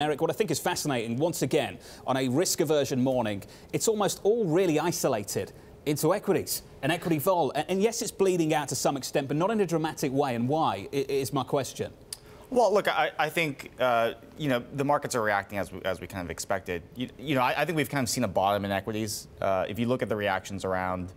Eric, what I think is fascinating, once again, on a risk aversion morning, it's almost all really isolated into equities and equity vol. And yes, it's bleeding out to some extent, but not in a dramatic way. And why is my question. Well, look, I think, the markets are reacting as we kind of expected. I think we've kind of seen a bottom in equities. If you look at the reactions around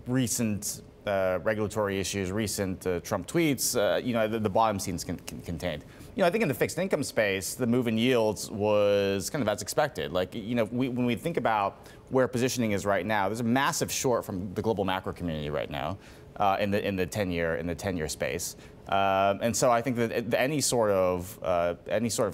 recent regulatory issues, recent Trump tweets, the bottom seems contained. I think in the fixed income space, the move in yields was kind of as expected. Like, when we think about where positioning is right now, there's a massive short from the global macro community right now in the 10-year space. And so I think that any sort of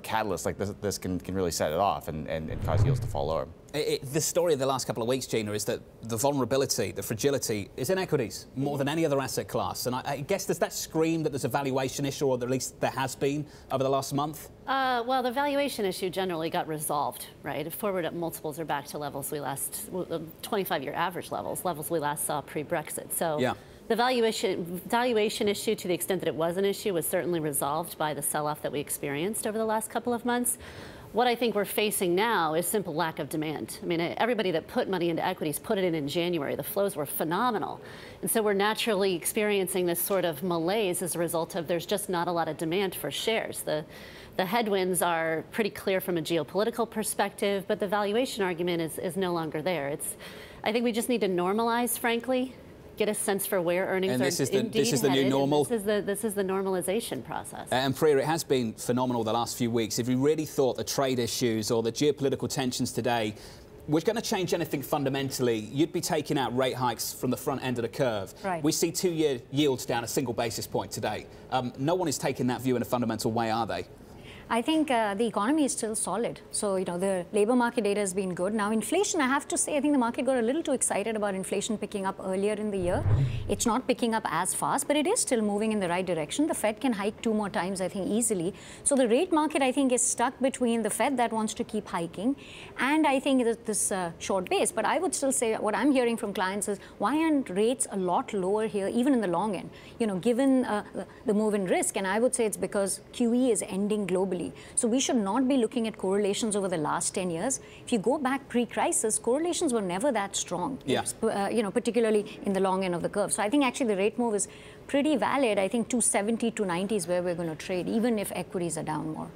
catalyst like this can really set it off and cause yields to fall lower. The story of the last couple of weeks, Gina, is that the vulnerability, the fragility is in equities more than any other asset class. And I guess, does that scream that there's a valuation issue, or at least there has been over the last month? Well, the valuation issue generally got resolved, right? Forward multiples are back to levels we last, 25-year average levels we last saw pre-Brexit. So yeah. The valuation issue, to the extent that it was an issue, was certainly resolved by the sell-off that we experienced over the last couple of months. What I think we're facing now is simple lack of demand. I mean, everybody that put money into equities put it in January. The flows were phenomenal. And so we're naturally experiencing this sort of malaise as a result of there's just not a lot of demand for shares. The headwinds are pretty clear from a geopolitical perspective, but the valuation argument is no longer there. I think we just need to normalize, frankly, get a sense for where earnings are this is the new normal. This is the normalization process. And Priya, it has been phenomenal the last few weeks. If you really thought the trade issues or the geopolitical tensions today were going to change anything fundamentally, you'd be taking out rate hikes from the front end of the curve. Right. We see two-year yields down a single basis point today. No one is taking that view in a fundamental way, are they? I think the economy is still solid. So, the labor market data has been good. Now, inflation, I have to say, I think the market got a little too excited about inflation picking up earlier in the year. It's not picking up as fast, but it is still moving in the right direction. The Fed can hike 2 more times, I think, easily. So the rate market, I think, is stuck between the Fed that wants to keep hiking and I think this short base. But I would still say what I'm hearing from clients is, why aren't rates a lot lower here, even in the long end, given the move in risk? And I would say it's because QE is ending globally. So we should not be looking at correlations over the last 10 years. If you go back pre-crisis, correlations were never that strong, yeah. Particularly in the long end of the curve. So I think actually the rate move is pretty valid. I think 270 to 90 is where we're going to trade, even if equities are down more.